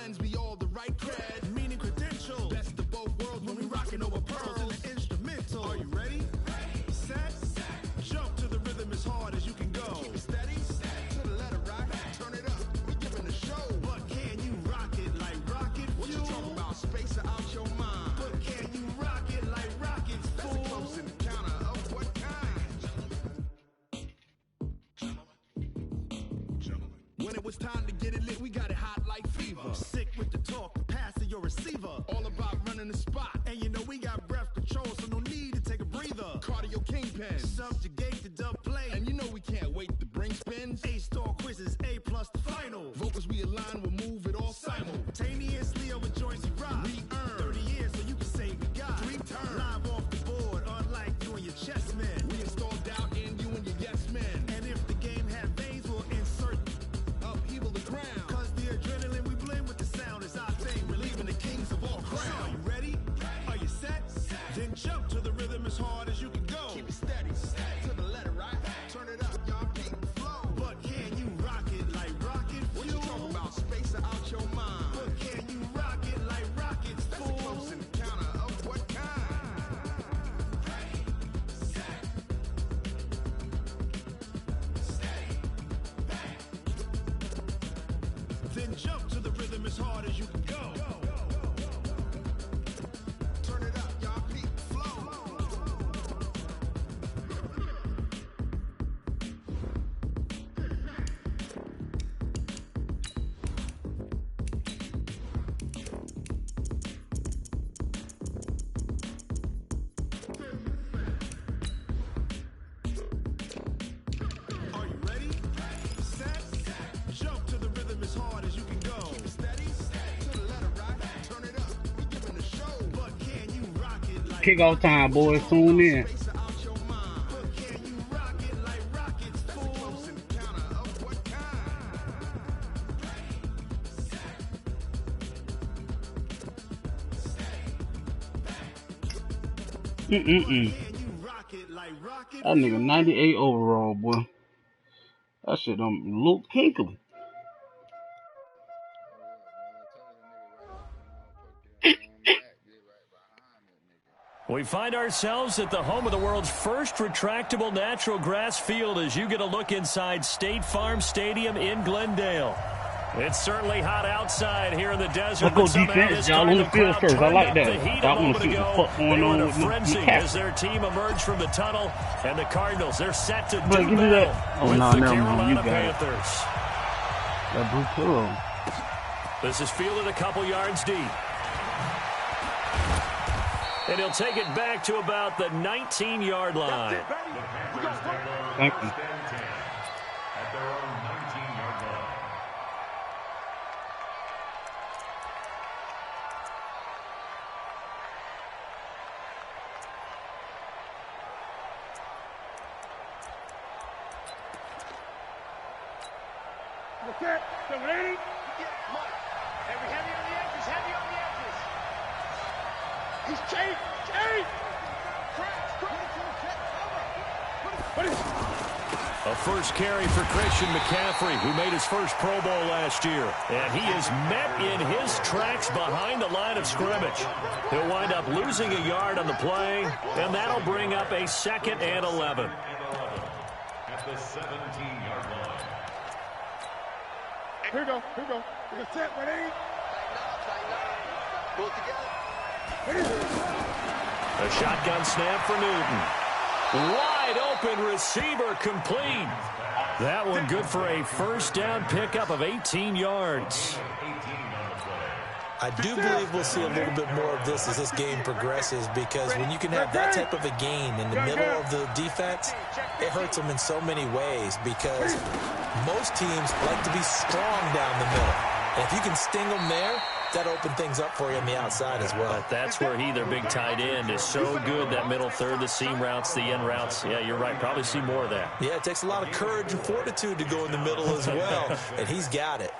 lends me all the right cred, meaning credential. Best of both worlds when we rockin' over pearls in the instrumental. Are you ready? Set, jump to the rhythm as hard as you can go. Keep it steady, to the letter rock, turn it up. We giving a show. But can you rock it like rocket fuel? What you talking about? Space out your mind. But can you rock it like rockets, fool? That's a close encounter of what kind? When it was time to get it lit, we got it hot like fever. Sick with the talk, the pass of your receiver. All about running the spot. And you know we got breath control, so no need to take a breather. Cardio kingpin, subjugate the dub play. And you know we can't wait to bring spins. A-star quizzes, A+ the final. Vocals we align, we'll move it all simultaneously over joints we rock. We earn 30 years, so you can say we got 3 turns. Live off the board, unlike you and your chess men. We installed doubt in you and your yes men. And if the game had veins, we'll insert upheaval the ground. Cause the adrenaline we blend with the sound is our thing, relieving the kings of all crowns. So are you ready? Are you set? Then jump to the rhythm as hard as you can go. Keep it steady, to the letter right. Turn it up, y'all keep the flow. But can you rock it like rocket fuel? What you talking about? Space out your mind. But can you rock it like rockets, fool? That's a close encounter of what kind? Ready, set, steady, back. Then jump to the rhythm as hard as you can go. Turn it up, y'all keep the flow. Are you ready? Set, jump to the rhythm as hard as you can go. Keep it steady, to the letter right. Turn it up, we giving a show. But can you rock it like Kickoff time, boys. Tune in. space out your mind? But can you rock it like rockets, fool? That's a close encounter of what kind? Ready, set, Mm-mm-mm. can you rock it like rocket That nigga 98 overall, boy. That shit don't look kinkly. We find ourselves at the home of the world's first retractable natural grass field as you get a look inside State Farm Stadium in Glendale. It's certainly hot outside here in the desert. Let's go defense, y'all on the field first. I like that. I want to see what the fuck going on with frenzy the as their team emerged from the tunnel, and the Cardinals, they're set to Bro, do give me that. battle Oh, with no, the never mind. You Carolina got it. Panthers. That blue pillow. This is fielded a couple yards deep. And he'll take it back to about the 19-yard line. Thank you. At their own 19-yard line. Okay, so ready? Heavy on the edges, heavy on the edges. He's chased, chased! A first carry for Christian McCaffrey, who made his first Pro Bowl last year. And he is met in his tracks behind the line of scrimmage. He'll wind up losing a yard on the play, and that'll bring up a 2nd and 11. At the 17-yard line. Here we go. We're gonna set, ready? Pull together. A shotgun snap for Newton. Wide open receiver complete. That one good for a first down pickup of 18 yards. I do believe we'll see a little bit more of this as this game progresses, because when you can have that type of a gain in the middle of the defense, it hurts them in so many ways, because most teams like to be strong down the middle. And if you can sting them there, that opens things up for you on the outside as well. But that's where he, their big tight end, is so good, that middle third, the seam routes, the end routes. Yeah, you're right. Probably see more of that. Yeah, it takes a lot of courage and fortitude to go in the middle as well, and he's got it.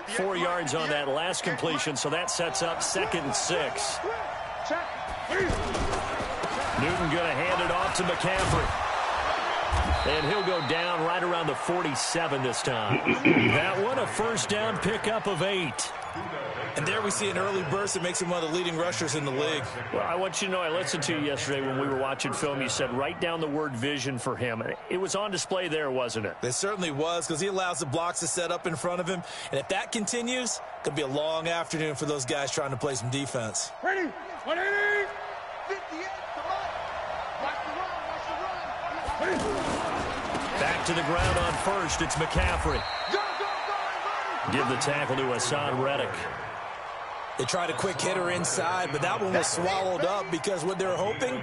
4 yards on that last completion, so that sets up 2nd and 6. Newton going to hand it off to McCaffrey. And he'll go down right around the 47 this time. That one a first down pickup of 8. And there we see an early burst that makes him one of the leading rushers in the league. Well, I want you to know, I listened to you yesterday when we were watching film. You said write down the word vision for him. It was on display there, wasn't it? It certainly was, because he allows the blocks to set up in front of him. And if that continues, it could be a long afternoon for those guys trying to play some defense. Ready? 180. 58. Come on. Watch the run. Watch the run. Back to the ground on first. It's McCaffrey. Go. Give the tackle to Hassan Reddick. They tried a quick hitter inside, but that one was swallowed up because what they're hoping,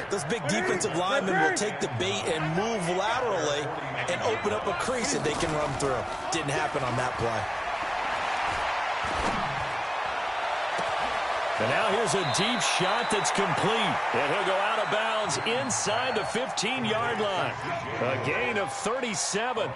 those big defensive linemen will take the bait and move laterally and open up a crease that they can run through. Didn't happen on that play. And now here's a deep shot that's complete. And he'll go out of bounds inside the 15-yard line. A gain of 37.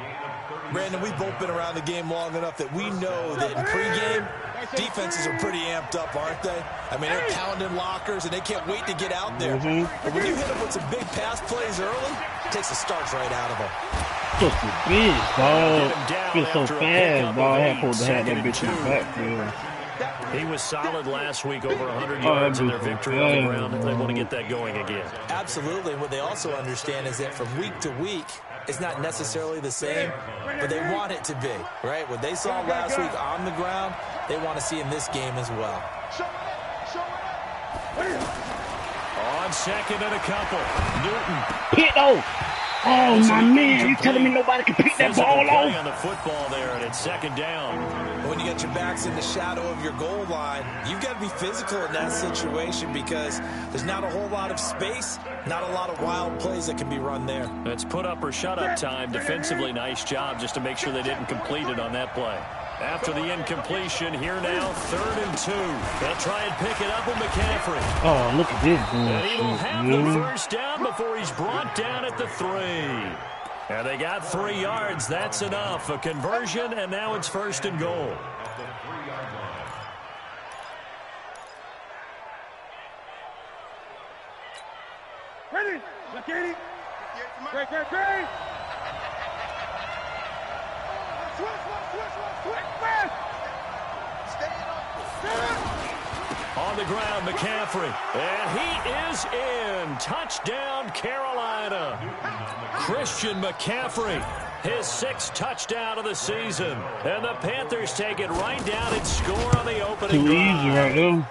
Brandon, we've both been around the game long enough that we know that in pregame, defenses are pretty amped up, aren't they? I mean, they're pounding lockers, and they can't wait to get out there. But when you hit them with some big pass plays early, it takes the starch right out of them. Just a bitch, dog. Feel so fast, dog. I had to have that bitch in the backfield. He was solid last week, over 100 yards in their victory on the ground. They want to get that going again. Absolutely. And what they also understand is that from week to week, it's not necessarily the same, but they want it to be, right? What they saw last week on the ground, they want to see in this game as well. On second and a couple, Newton. Oh, my man, you telling me nobody can pick that ball off? On the football there, and it's 2nd down. When you get your backs in the shadow of your goal line, you've got to be physical in that situation because there's not a whole lot of space, not a lot of wild plays that can be run there. It's put up or shut up time. Defensively, nice job just to make sure they didn't complete it on that play. After the incompletion, here now, 3rd and 2. They'll try and pick it up with McCaffrey. Oh, look at this bullshit. And he will have the first down before he's brought down at the 3. And they got 3 yards. That's enough. A conversion, and now it's 1st and goal. Ready? Look at it. Great. Switch. On the ground, McCaffrey. And he is in. Touchdown, Carolina. Christian McCaffrey, his 6th touchdown of the season. And the Panthers take it right down and score on the opening Too drive. easy right there.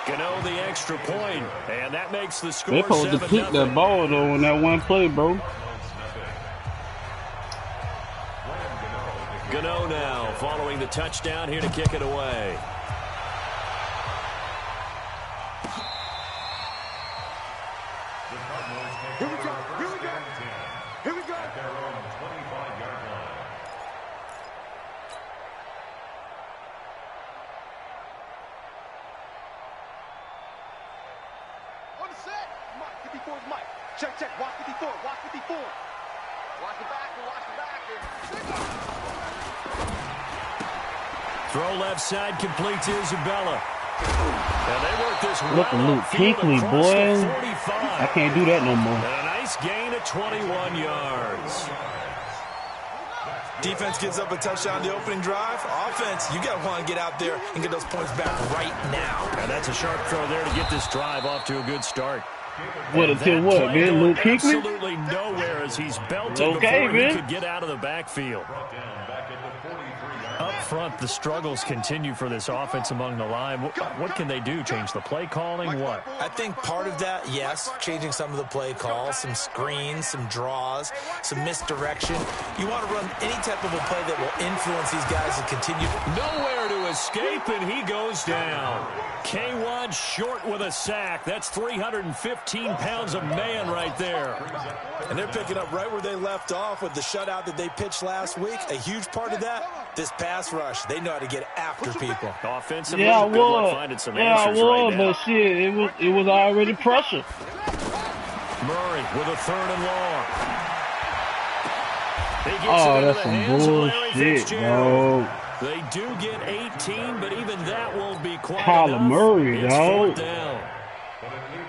Gano the extra point, and that makes the score They're supposed to pick 7-0. that ball, though, in that one play, bro. Gano now following the touchdown here to kick it away. Here we go. At their own 25-yard line. On the set. Mike, 54 is Mike. Check. Watch 54. Watch the back. Throw left side, complete to Isabella. And they work this Look at Luke Kuechly, boy. I can't do that no more. And a nice gain of 21 yards. Defense gives up a touchdown the opening drive. Offense, you got to want to get out there and get those points back right now. And that's a sharp throw there to get this drive off to a good start. What until what, man? Luke Kuechly? Absolutely nowhere as he's belted Okay, before man. he could get out of the backfield. Up front, the struggles continue for this offense among the line. What can they do? Change the play calling? What? I think part of that, yes, changing some of the play calls, some screens, some draws, some misdirection. You want to run any type of a play that will influence these guys to continue. Nowhere to escape, and he goes down. K1 short with a sack. That's 315 pounds of man right there. And they're picking up right where they left off with the shutout that they pitched last week. A huge part of that, this pass rush. They know how to get after people. Offensively, Yeah, I good luck was. finding some Yeah, I answers right was, now. but shit, it was already pressure. Murray with a 3rd and long. He gets it Oh, into that's the some hands of Larry bullshit, Fitzgerald. bro. They do get 18, but even that won't be quite Kyler enough. Murray, It's dog. fourth down.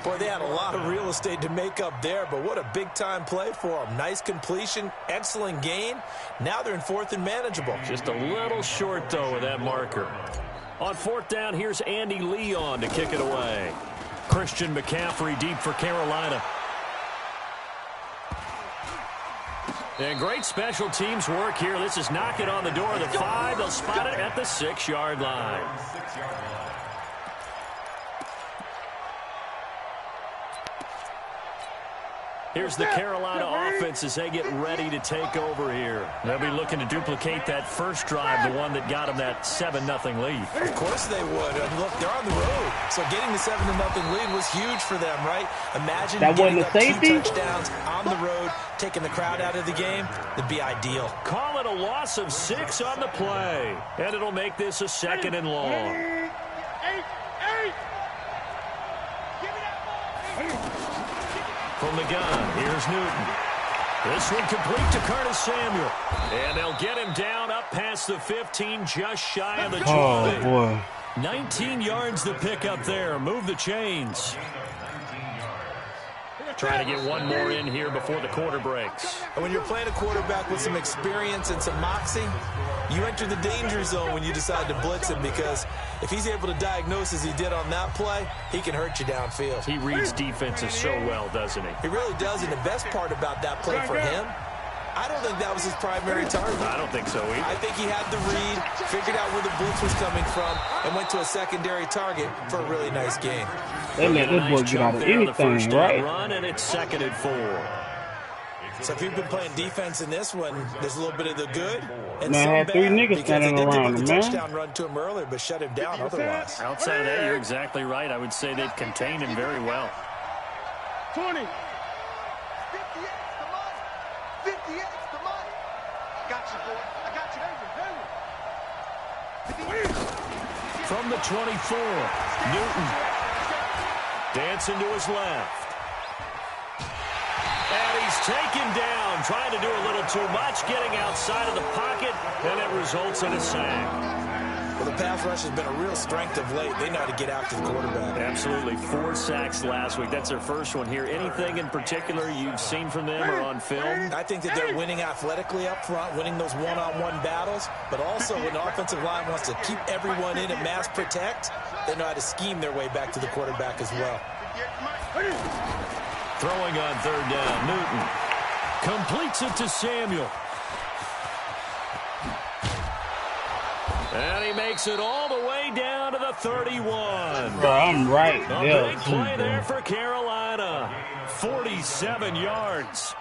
Boy, they had a lot of real estate to make up there, but what a big-time play for them. Nice completion, excellent gain. Now they're in fourth and manageable. Just a little short, though, with that marker. On fourth down, here's Andy Leon to kick it away. Christian McCaffrey deep for Carolina. And great special teams work here. This is knocking on the door of the 5. They'll spot it at the 6-yard line. Here's the Carolina offense as they get ready to take over here. They'll be looking to duplicate that first drive, the one that got them that 7-0 lead. Of course they would. And look, they're on the road. So getting the 7-0 lead was huge for them, right? Imagine that getting wasn't up a 2 safety? touchdowns on the road, taking the crowd out of the game. That'd be ideal. Call it a loss of 6 on the play. And it'll make this a 2nd and long. From the gun, here's Newton. This one complete to Curtis Samuel. And they'll get him down up past the 15, just shy of the 20. Oh, boy. 19 yards to pick up there. Move the chains. Trying to get one more in here before the quarter breaks. And when you're playing a quarterback with some experience and some moxie, you enter the danger zone when you decide to blitz him, because if he's able to diagnose as he did on that play, he can hurt you downfield. He reads defenses so well, doesn't he? He really does, and the best part about that play for him, I don't think that was his primary target. I don't think so either. I think he had the read, figured out where the blitz was coming from, and went to a secondary target for a really nice gain. They let this boy get out of anything, right? Run, and it's 2nd and 4. So if you've been playing defense in this one, there's a little bit of the good and Man, some had 3 bad, niggas because standing they did around give him, the man. touchdown run to him earlier, but shut him down otherwise. Outside of that, you're exactly right. I would say they've contained him very well. 20. 58's the money. 58's the money. Got you, boy. I got you. From the 24, Newton dancing to his left. And he's taken down, trying to do a little too much, getting outside of the pocket, and it results in a sack. Well, the pass rush has been a real strength of late. They know how to get after the quarterback. Absolutely. 4 sacks last week. That's their first one here. Anything in particular you've seen from them or on film? I think that they're winning athletically up front, winning those one-on-one battles, but also when the offensive line wants to keep everyone in and mass protect, they know how to scheme their way back to the quarterback as well. Throwing on 3rd down, Newton completes it to Samuel. And he makes it all the way down to the 31. Bro, I'm right A there, big too, play there bro. for Carolina. 47 yards.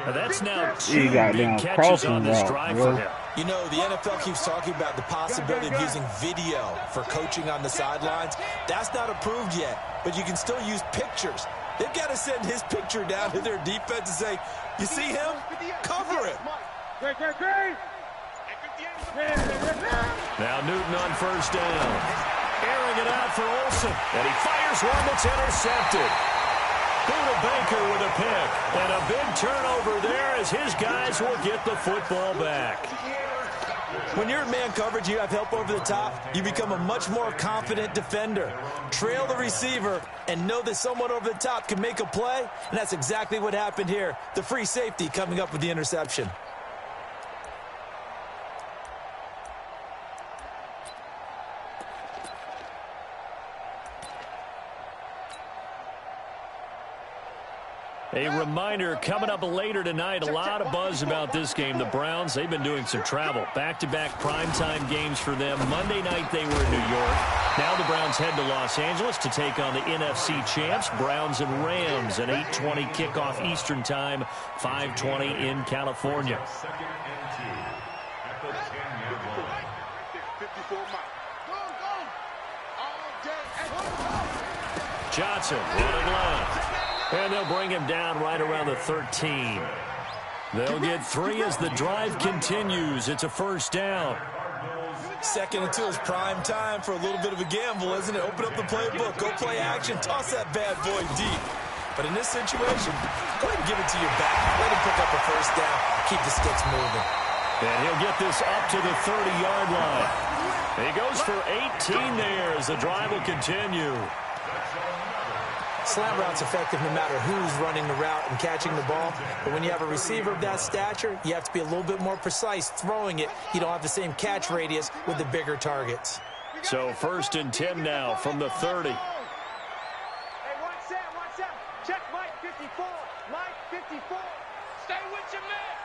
Now that's now 2 big catches on this drive for him. You know, the NFL keeps talking about the possibility of using video for coaching on the sidelines. That's not approved yet, but you can still use pictures. They've got to send his picture down to their defense and say, you see him? Cover him. Great. Now Newton on 1st down. Airing it out for Olsen. And he fires one that's intercepted. Buda Baker with a pick. And a big turnover there as his guys will get the football back. When you're in man coverage, you have help over the top, you become a much more confident defender. Trail the receiver and know that someone over the top can make a play, and that's exactly what happened here. The free safety coming up with the interception. A reminder, coming up later tonight, a lot of buzz about this game. The Browns, they've been doing some travel. Back-to-back primetime games for them. Monday night, they were in New York. Now the Browns head to Los Angeles to take on the NFC champs, Browns and Rams. An 8:20 kickoff Eastern time, 5:20 in California. Johnson running left. And they'll bring him down right around the 13. They'll get 3 as the drive continues. It's a 1st down. 2nd and 2 is prime time for a little bit of a gamble, isn't it? Open up the playbook, go play action, toss that bad boy deep. But in this situation, go ahead and give it to your back. Let him pick up a 1st down, keep the sticks moving. And he'll get this up to the 30-yard line. He goes for 18 there as the drive will continue. Slant route's effective no matter who's running the route and catching the ball. But when you have a receiver of that stature, you have to be a little bit more precise throwing it. You don't have the same catch radius with the bigger targets. So 1st and 10 now from the 30. Hey, watch Sam. Check Mike 54. Mike 54. Stay with your man.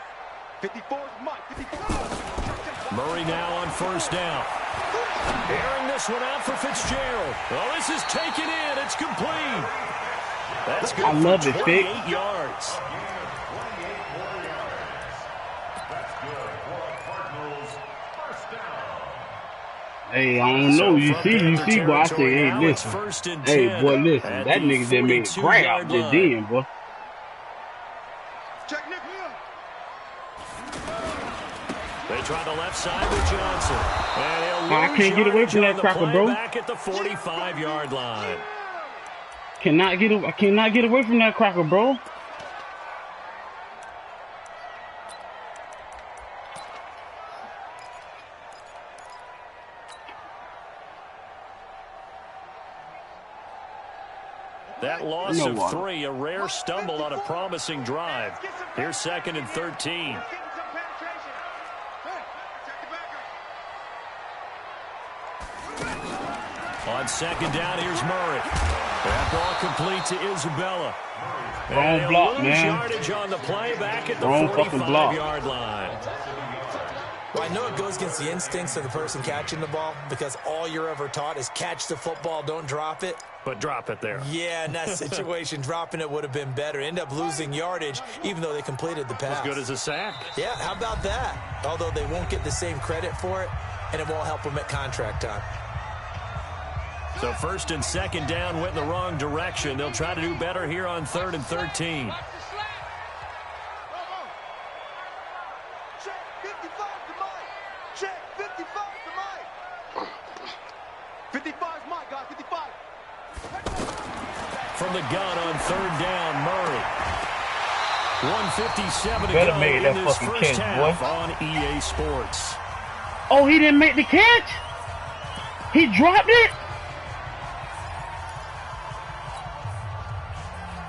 54 is Mike 54. Murray now on 1st down. Airing this one out for Fitzgerald. Oh, this is taken in. It's complete. That's good. I love it, 28 Vic. yards. Hey, I don't know. You see, boy. I say, hey, listen. Hey, boy, listen. That nigga that made a crack out there then, boy. Check Nick here. They try the left side with Johnson. And he'll I can't get away from that cracker, bro. Back at the 45-yard line. I cannot get away from that cracker, bro. That loss of 3, a rare stumble on a promising drive. Here's 2nd and 13. On 2nd down, here's Murray. That ball complete to Isabella. Wrong block, man. Yardage on the play back at the 45-yard line. Well, I know it goes against the instincts of the person catching the ball because all you're ever taught is catch the football, don't drop it. But drop it there. Yeah, in that situation, dropping it would have been better. End up losing yardage, even though they completed the pass. As good as a sack. Yeah, how about that? Although they won't get the same credit for it, and it won't help them at contract time. So 1st and 2nd down went in the wrong direction. They'll try to do better here on 3rd and 13. From the gun on 3rd down, Murray. 1:57 to Better go make in that this fucking first catch, half boy. on EA Sports. Oh, he didn't make the catch? He dropped it?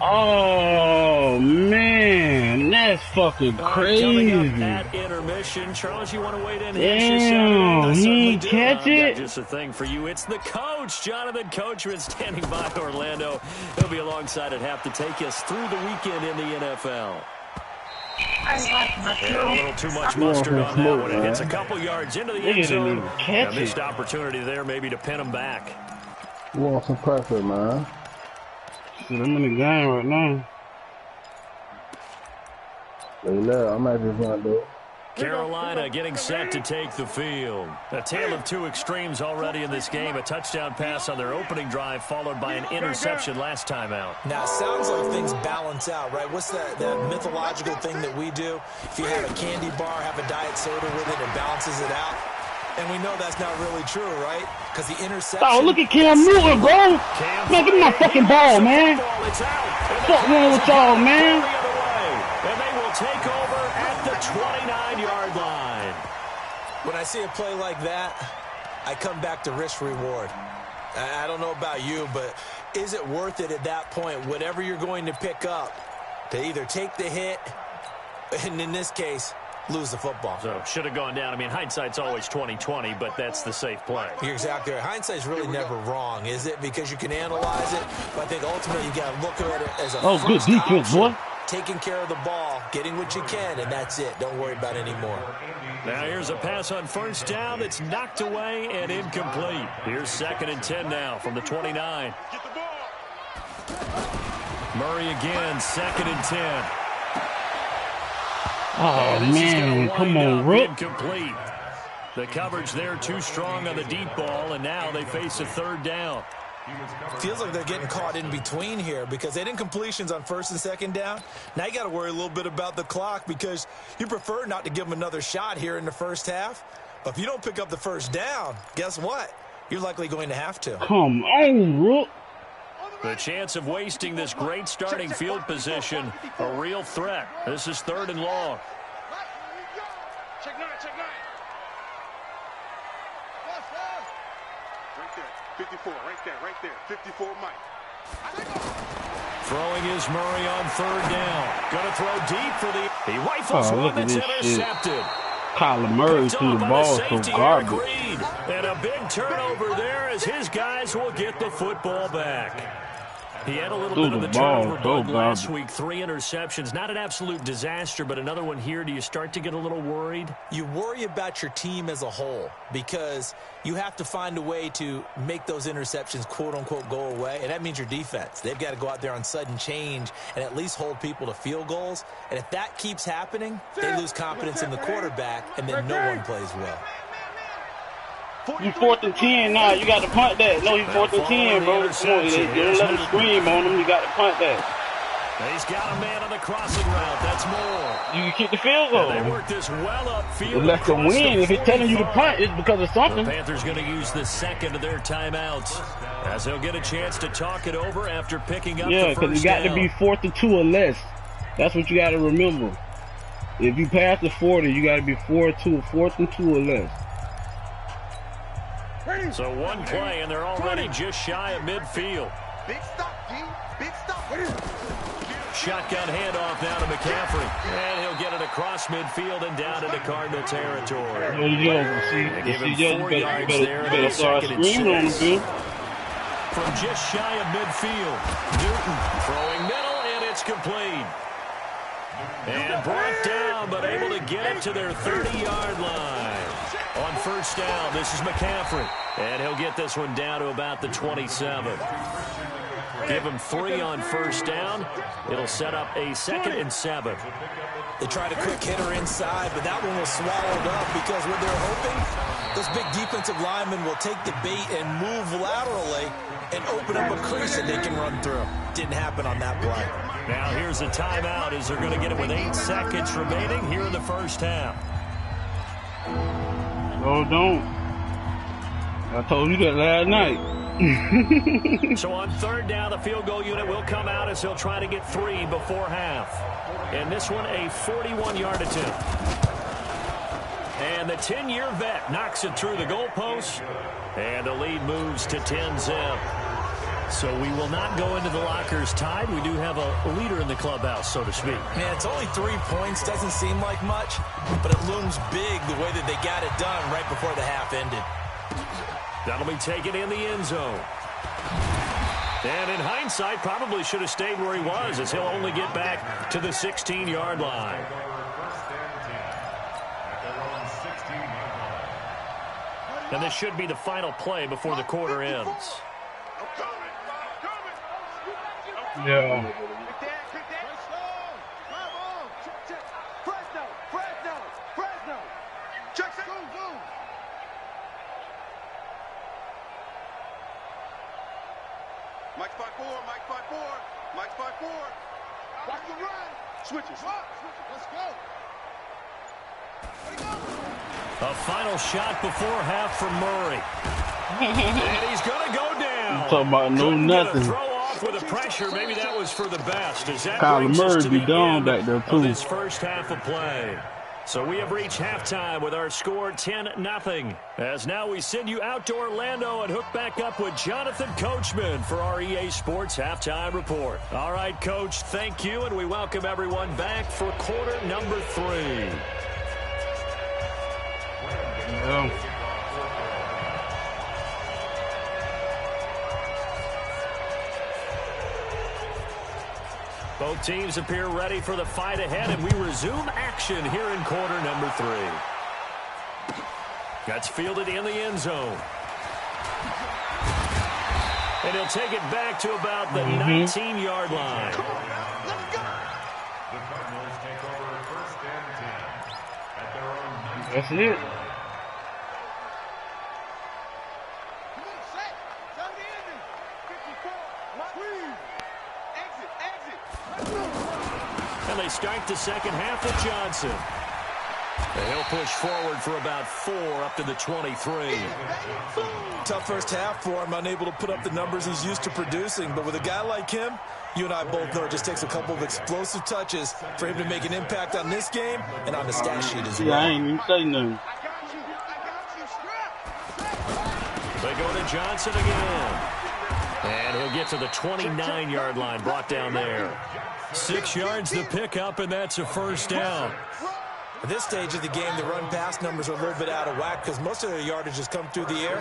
Oh, man. That's fucking crazy. Coming up at intermission. Charles, you want to wait in here? Damn, he didn't catch it? Just a thing for you. It's the coach, Jonathan Coachman, standing by Orlando. He'll be alongside at half to take us through the weekend in the NFL. And a little too much mustard on that one. It hits a couple yards into the end zone. A missed opportunity there maybe to pin him back. You want some pressure, man. I'm in the game right now. I'm at this one, though. Carolina getting set to take the field. A tale of two extremes already in this game. A touchdown pass on their opening drive followed by an interception last time out. Now, it sounds like things balance out, right? What's that mythological thing that we do? If you have a candy bar, have a diet soda with it, it balances it out. And we know that's not really true, right? Because the interception... Oh, look at Cam Newton, bro. Man, give me my fucking ball, man. Fuck wrong with y'all, man. And they will take over at the 29-yard line. When I see a play like that, I come back to risk-reward. I don't know about you, but is it worth it at that point, whatever you're going to pick up, to either take the hit, and in this case, lose the football? So should have gone down. I mean, hindsight's always 20/20, but that's the safe play. You're exactly right. Hindsight's really never wrong, is it? Because you can analyze it, but I think ultimately you got to look at it as a good defense, boy. Taking care of the ball, getting what you can, and that's it. Don't worry about it anymore. Now here's a pass on first down that's knocked away and incomplete. Here's 2nd and 10 now from the 29. Murray again, 2nd and 10. Oh, man, come on, Rook. Incomplete. The coverage there too strong on the deep ball, and now they face a 3rd down. Feels like they're getting caught in between here because they did incompletions on 1st and 2nd down. Now you got to worry a little bit about the clock because you prefer not to give them another shot here in the first half. But if you don't pick up the first down, guess what? You're likely going to have to. Come on, Rook. The chance of wasting this great starting field position, a real threat. This is 3rd and long. Check nine, check nine. Right there, 54, right there, 54, Mike. Throwing is Murray on third down. Gonna throw deep for the... He rifles one that's intercepted. Kyler Murray threw the ball so garbage. And a big turnover there as his guys will get the football back. He had a little bit of the turnover bug last week. 3 interceptions. Not an absolute disaster, but another one here. Do you start to get a little worried? You worry about your team as a whole because you have to find a way to make those interceptions, quote-unquote, go away, and that means your defense. They've got to go out there on sudden change and at least hold people to field goals. And if that keeps happening, they lose confidence in the quarterback, and then no one plays well. You 4th and 10 now. You got to punt that. No, you 4th and 10, bro. Come on, you don't let them scream on him. You got to punt that. He's got a man on the crossing route. That's more. You can kick the field goal. They work this well upfield. Let them win. If it's telling you to punt, it's because of something. The Panthers going to use the second of their timeouts as they'll get a chance to talk it over after picking up the first down. Yeah, because you got to be 4th and 2 or less. That's what you got to remember. If you pass the 40, you got to be 4th and 2 or less. So one play, and they're already just shy of midfield. Big stop, G. Big stop. Shotgun handoff now to McCaffrey. And he'll get it across midfield and down into Cardinal territory. There you go. They gave him 4 yards there. And a second and 6. From just shy of midfield. Newton throwing middle, and it's complete. And brought down, but able to get it to their 30-yard line. On first down, this is McCaffrey. And he'll get this one down to about the 27. Give him 3 on first down. It'll set up a 2nd and 7. They tried a quick hitter inside, but that one was swallowed up because what they're hoping, this big defensive lineman will take the bait and move laterally and open up a crease that they can run through. Didn't happen on that play. Now here's a timeout as they're going to get it with 8 seconds remaining here in the first half. Oh, don't. I told you that last night. So on third down, the field goal unit will come out as he'll try to get 3 before half. And this one, a 41-yard attempt. And the 10-year vet knocks it through the goalpost. And the lead moves to 10-zip. So we will not go into the lockers tied. We do have a leader in the clubhouse, so to speak. Man, it's only 3 points. Doesn't seem like much, but it looms big the way that they got it done right before the half ended. That'll be taken in the end zone. And in hindsight, probably should have stayed where he was as he'll only get back to the 16-yard line. And this should be the final play before the quarter ends. Yeah. Mike 5-4, Mike 5-4, Mike 5-4. Watch the run. Switches. Let's go. A final shot before half from Murray. And he's going to go down. I'm talking about no nothing. Throw off with the pressure. Maybe that was for the best. As that Kyler Murray be down back there, too. This first half of play. So we have reached halftime with our score 10-0. As now we send you out to Orlando and hook back up with Jonathan Coachman for our EA Sports Halftime Report. All right, Coach, thank you, and we welcome everyone back for quarter number 3. Yeah. Both teams appear ready for the fight ahead, and we resume action here in quarter number 3. That's fielded in the end zone. And he'll take it back to about the 19-yard line. The Cardinals take over first and 10 at their own 19. That's it. And they start the second half with Johnson. And he'll push forward for about 4 up to the 23. Tough first half for him, unable to put up the numbers he's used to producing. But with a guy like him, you and I both know it just takes a couple of explosive touches for him to make an impact on this game and on the stat sheet as well. Yeah, I ain't even say nothing. They go to Johnson again. And he'll get to the 29-yard line, brought down there. 6 yards to pick up, and that's a first down. At this stage of the game, the run-pass numbers are a little bit out of whack because most of their yardage has come through the air.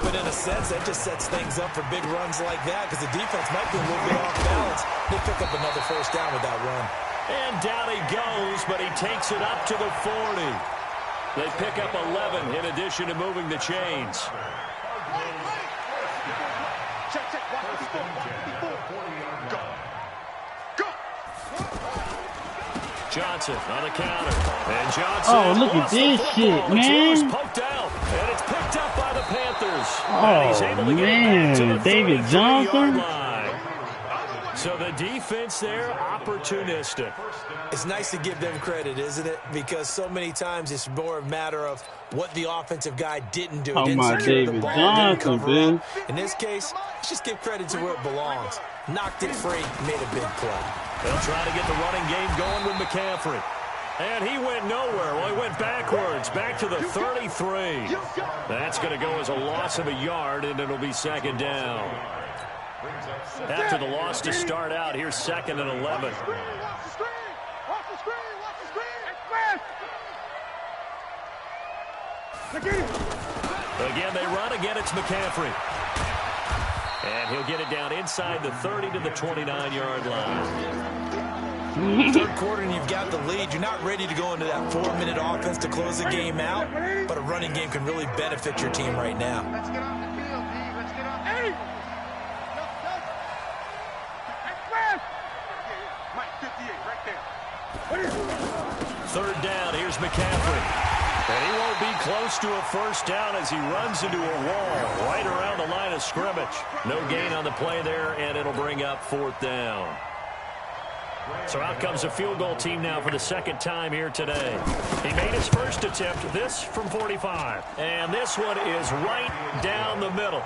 But in a sense, that just sets things up for big runs like that because the defense might be a little bit off balance. They pick up another first down with that run. And down he goes, but he takes it up to the 40. They pick up 11 in addition to moving the chains. Johnson on the counter. And Johnson look at this shit, man. Poked out, and it's picked up by the Panthers. Oh, man. David Johnson. So the defense there, opportunistic. It's nice to give them credit, isn't it? Because so many times it's more a matter of what the offensive guy didn't do. Oh, my David Johnson, man. In this case, let's just give credit to where it belongs. Knocked it free, made a big play. They'll try to get the running game going with McCaffrey. And he went nowhere. Well, he went backwards, back to the 33. That's going to go as a loss of a yard, and it'll be second down. After the loss to start out, here's 2nd and 11. Again, they run. Again, it's McCaffrey. And he'll get it down inside the 30 to the 29-yard line. Third quarter and you've got the lead. You're not ready to go into that 4-minute offense to close the game out, but a running game can really benefit your team right now. Let's get off the field, D. Let's get off. Hey! Mike, 58, right there. Third down, here's McCaffrey. And he won't be close to a first down as he runs into a wall right around the line of scrimmage. No gain on the play there, and it'll bring up 4th down. So out comes a field goal team now for the second time here today. He made his first attempt, this from 45. And this one is right down the middle.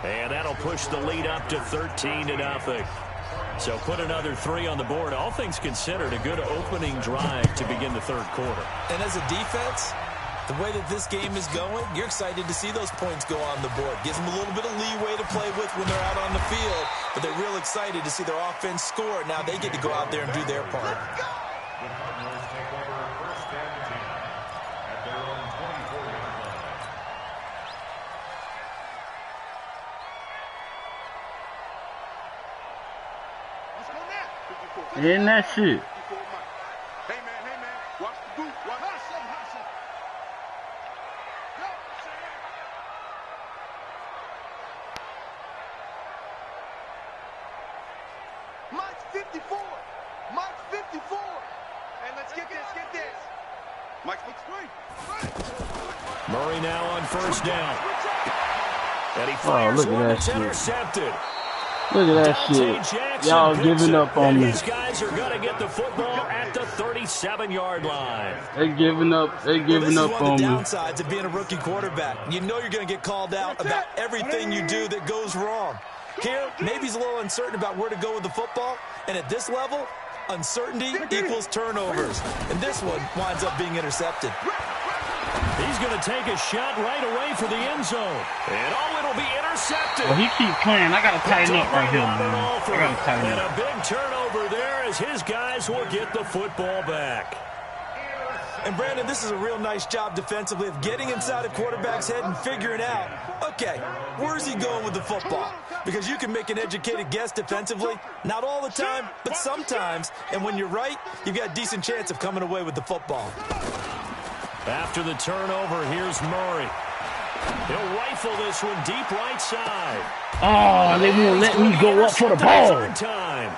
And that'll push the lead up to 13-0. So put another 3 on the board. All things considered, a good opening drive to begin the third quarter. And as a defense, the way that this game is going, you're excited to see those points go on the board. Gives them a little bit of leeway to play with when they're out on the field, but they're real excited to see their offense score. Now they get to go out there and do their part. Isn't that shit? Hey, man, watch the boot. Watch the Mike's 54. Mike's 54. Hey, let's get this. Mike's looks great. Murray now on first down. And he Oh, fires look at one that that's shit. intercepted. Look at that shit. Y'all giving up on me. These guys are going to get the football at the 37-yard line. They giving up. They giving up This is one on of the me. downsides of being a rookie quarterback. You know you're going to get called out about everything you do that goes wrong. Here, maybe he's a little uncertain about where to go with the football. And at this level, uncertainty equals turnovers. And this one winds up being intercepted. He's going to take a shot right away for the end zone. And it'll be intercepted. Well, he keep playing. I gotta tighten up right here, man. I gotta tighten And up. a big turnover there as his guys will get the football back. And, Brandon, this is a real nice job defensively of getting inside a quarterback's head and figuring out, okay, where's he going with the football? Because you can make an educated guess defensively, not all the time, but sometimes. And when you're right, you've got a decent chance of coming away with the football. After the turnover, here's Murray. He'll rifle this one deep right side. Oh, they won't let me go up for the ball. Third time.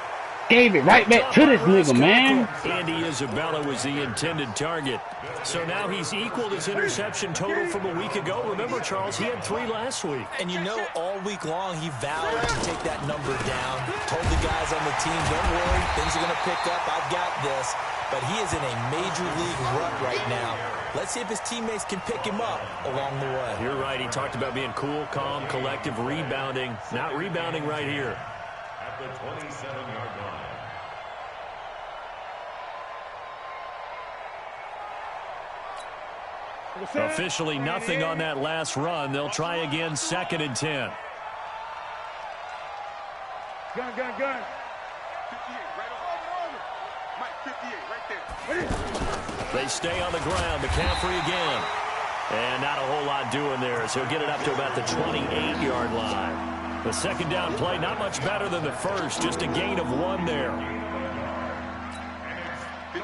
Gave it right back to this nigga, man. Andy Isabella was the intended target. So now he's equaled his interception total from a week ago. Remember, Charles, he had 3 last week. And you know, all week long, he vowed to take that number down. Told the guys on the team, don't worry, things are going to pick up. I've got this. but he is in a major league rut right now. Let's see if his teammates can pick him up along the way. You're right. He talked about being cool, calm, collective, rebounding. Not rebounding right here. At the 27-yard line. Officially nothing on that last run. They'll try again, 2nd and 10. Gun. 58, right over. Mike, 58, right there. They stay on the ground. McCaffrey again. And not a whole lot doing there, so he'll get it up to about the 28-yard line. The second down play, not much better than the first, just a gain of 1 there.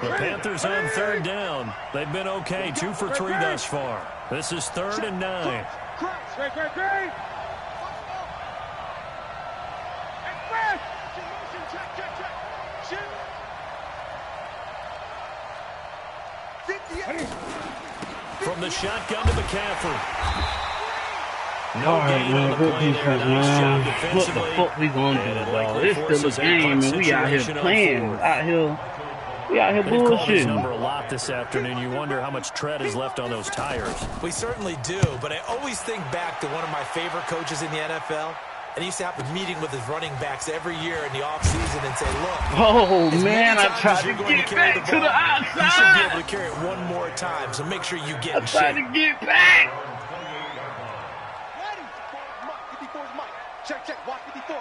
The Panthers on 3rd down. They've been okay, 2 for 3 thus far. This is 3rd and 9. Great. From the shotgun to McCaffrey. No all right, gain man. on the Good play there. defense, Nice job man. What the defensively. fuck we gonna do, And it dog? likely It's still forces a a game, punt and we out here situation on playing. 4th. We out here They've called his number bullshitting. a lot this afternoon. You wonder how much tread is left on those tires. We certainly do, but I always think back to one of my favorite coaches in the NFL. And he used to have a meeting with his running backs every year in the offseason and say, look, Oh, as man, many I times tried as to you're going get carry back the to the ball, you should be outside. able to carry it one more time, so make sure you get I in tried shape. to get back. Ready. 54's Mike. Check. Watch 54.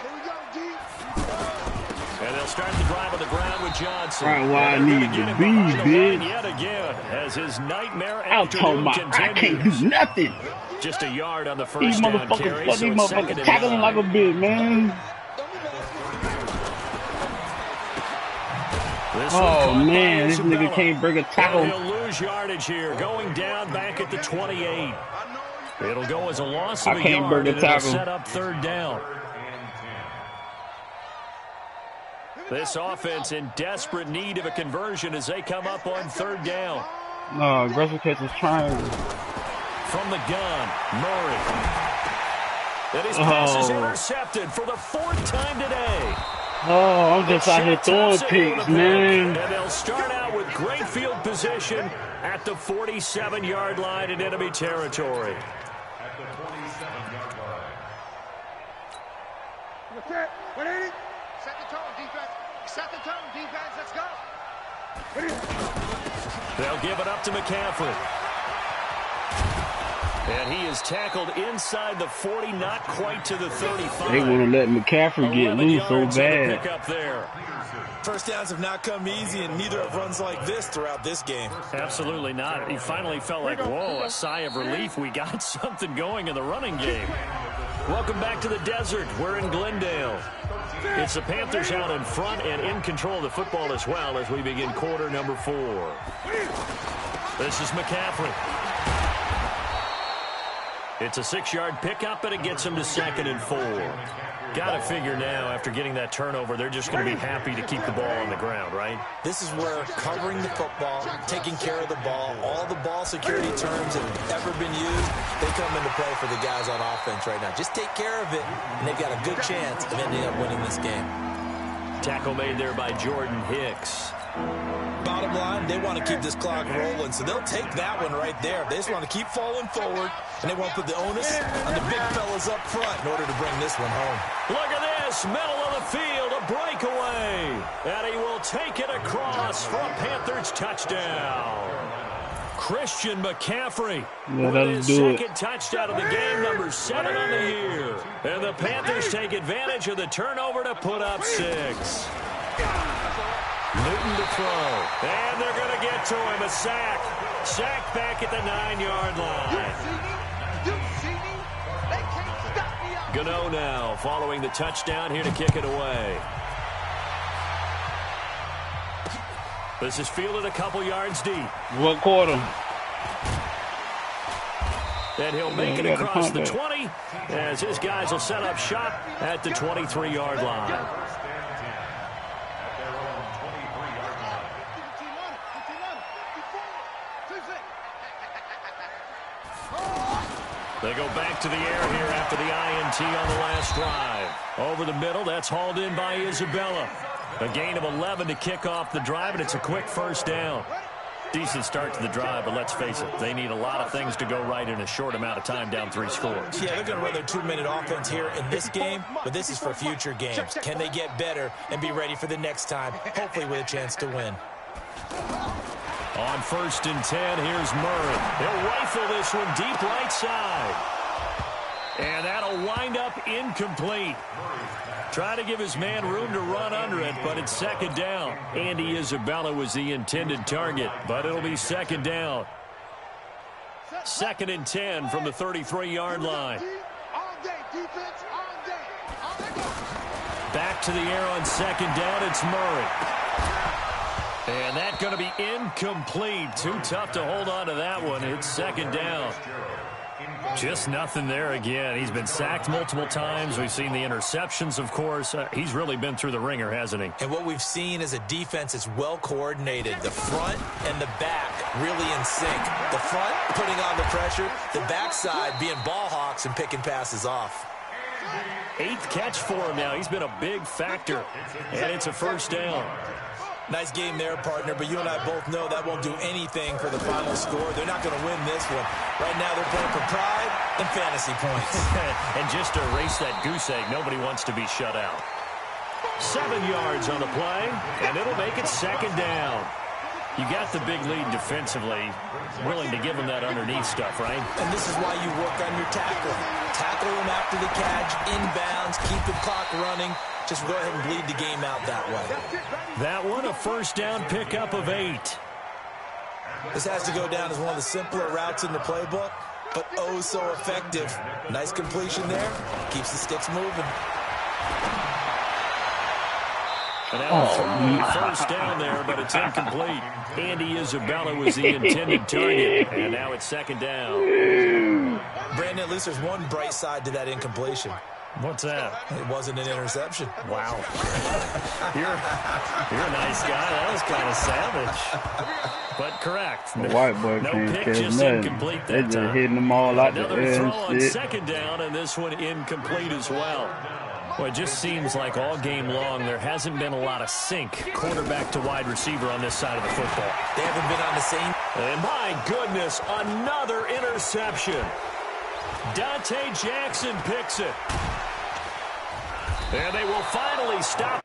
Here we go, D. And they'll start the drive on the ground with Johnson. Right where I And they're need gonna get to him be, behind the line bitch. yet again as his nightmare I'm talking afternoon about I can't continues. do nothing. Just a yard on the These first down motherfuckers, carry, fuck so these it's 2nd motherfuckers and tackling 9. like a bitch, man. This one Oh caught by man, this Isabella. nigga can't break a And tackle. he'll lose yardage here, going down back at the 28. It'll go as a loss of I a can't yard, break a and it'll tackle. set up 3rd down. This offense in desperate need of a conversion as they come up on 3rd down. No, aggressive catch is triangle. From the gun, Murray. And his pass is Oh. intercepted for the 4th time today. Oh, I'm just out here throwing picks, man. And they'll start out with great field position at the 47-yard line in enemy territory. At the 47-yard line. What's that? 180. Set the tone, defense. Set the tone, defense. Let's go. They'll give it up to McCaffrey. And he is tackled inside the 40, not quite to the 35. They want to let McCaffrey get 11 loose so yards and a bad. pick up there. First downs have not come easy, and neither have runs like this throughout this game. Absolutely not. He finally felt like, whoa, a sigh of relief. We got something going in the running game. Welcome back to the desert. We're in Glendale. It's the Panthers out in front and in control of the football as well as we begin quarter number 4. This is McCaffrey. It's a 6-yard pickup, and it gets him to 2nd and 4. Got to figure now, after getting that turnover, they're just going to be happy to keep the ball on the ground, right? This is where covering the football, taking care of the ball, all the ball security terms that have ever been used, they come into play for the guys on offense right now. Just take care of it, and they've got a good chance of ending up winning this game. Tackle made there by Jordan Hicks. Bottom line, they want to keep this clock rolling, so they'll take that one right there. They just want to keep falling forward, and they want to put the onus on the big fellas up front in order to bring this one home. Look at this, middle of the field, a breakaway. And he will take it across for a Panthers touchdown. Christian McCaffrey Yeah, with his that'll do it. second touchdown of the game, number 7 on the year. And the Panthers take advantage of the turnover to put up 6. Newton to throw. And they're going to get to him. A sack. Sack back at the 9-yard line. Gano now following the touchdown here to kick it away. This is fielded a couple yards deep. What quarter? And he'll make it across the 20 as his guys will set up shop at the 23-yard line. They go back to the air here after the INT on the last drive. Over the middle, that's hauled in by Isabella. A gain of 11 to kick off the drive, and it's a quick first down. Decent start to the drive, but let's face it, they need a lot of things to go right in a short amount of time, down 3 scores. Yeah, they're going to run their 2-minute offense here in this game, but this is for future games. Can they get better and be ready for the next time, hopefully with a chance to win? On 1st and 10, here's Murray. He'll rifle this one deep right side. And that'll wind up incomplete. Trying to give his man room to run under it, but it's 2nd down. Andy Isabella was the intended target, but it'll be 2nd down. 2nd and 10 from the 33-yard line. Back to the air on 2nd down, it's Murray. And that's going to be incomplete. Too tough to hold on to that one. It's 2nd down. Just nothing there again. He's been sacked multiple times. We've seen the interceptions, of course. He's really been through the ringer, hasn't he? And what we've seen is a defense that's well coordinated. The front and the back really in sync. The front putting on the pressure. The backside being ball hawks and picking passes off. 8th catch for him now. He's been a big factor. And it's a 1st down. Nice game there, partner, but you and I both know that won't do anything for the final score. They're not going to win this one. Right now they're playing for pride and fantasy points. And just to erase that goose egg, nobody wants to be shut out. 7 yards on the play, and it'll make it 2nd down. You got the big lead defensively, willing to give them that underneath stuff, right? And this is why you work on your tackling. Tackle them after the catch, inbounds, keep the clock running. Just go ahead and bleed the game out that way. That one, a 1st down pickup of 8. This has to go down as one of the simpler routes in the playbook, but oh so effective. Nice completion there. Keeps the sticks moving. And that 1st down there, but it's incomplete. Andy Isabella was the intended target, and now it's 2nd down. Brandon, at least there's one bright side to that incompletion. What's that? It wasn't an interception. Wow. You're a nice guy. That was kind of savage. But correct. The white boy no can't pick, catch just nothing. incomplete They that just time. hitting them all out the Another air throw and on shit. 2nd down, and this one incomplete as well. Well, it just seems like all game long there hasn't been a lot of sync quarterback to wide receiver on this side of the football. They haven't been on the same. And my goodness, another interception. Dante Jackson picks it. And they will finally stop